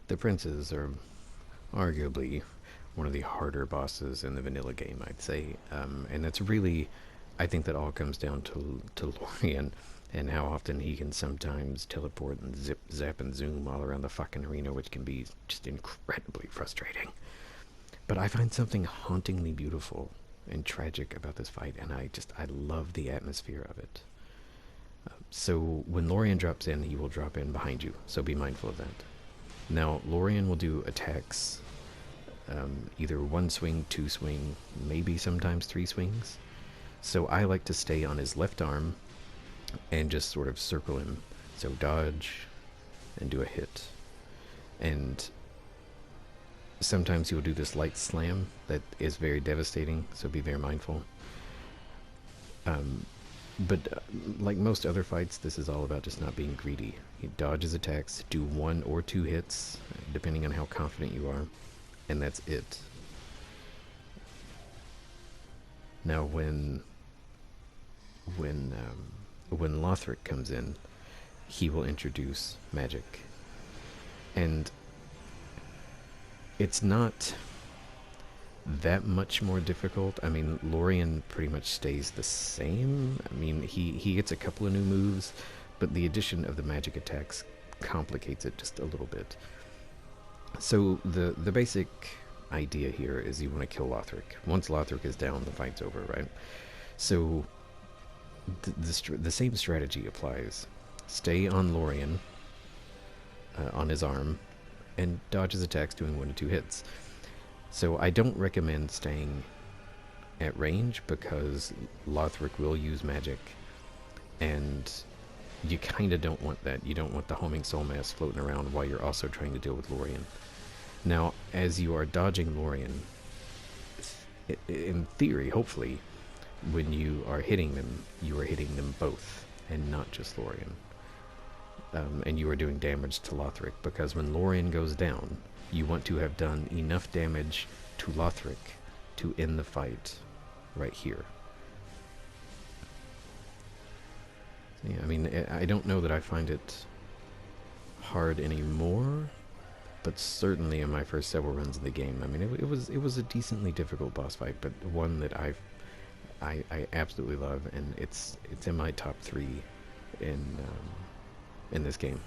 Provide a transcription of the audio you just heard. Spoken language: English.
The princes are arguably one of the harder bosses in the vanilla game, I'd say. And that's really, I think that all comes down to Lorien and how often he can sometimes teleport and zip, zap, and zoom all around the fucking arena, which can be just incredibly frustrating. But I find something hauntingly beautiful and tragic about this fight, and I love the atmosphere of it. So when Lorien drops in, he will drop in behind you, so be mindful of that. Now, Lorien will do attacks, either one swing, two swing, maybe sometimes three swings. So I like to stay on his left arm and just sort of circle him. So dodge and do a hit. And sometimes he'll do this light slam that is very devastating, so be very mindful. But like most other fights, this is all about just not being greedy. He dodges attacks, do one or two hits, depending on how confident you are, and that's it. Now when Lothric comes in, he will introduce magic. And it's not that much more difficult. I mean, Lorien pretty much stays the same. I mean, he gets a couple of new moves, but the addition of the magic attacks complicates it just a little bit. So the basic idea here is you want to kill Lothric. Once Lothric is down, the fight's over, right? So the same strategy applies. Stay on Lorien, on his arm, and dodge his attacks doing one to two hits. So I don't recommend staying at range because Lothric will use magic, and you kind of don't want that. You don't want the homing soul mass floating around while you're also trying to deal with Lorien. Now, as you are dodging Lorien, in theory, hopefully, when you are hitting them, you are hitting them both, and not just Lorien. And you are doing damage to Lothric, because when Lorien goes down, you want to have done enough damage to Lothric to end the fight right here. Yeah, I mean, I don't know that I find it hard anymore, but certainly in my first several runs of the game, I mean, it was a decently difficult boss fight, but one that I absolutely love, and it's in my top 3 in this game.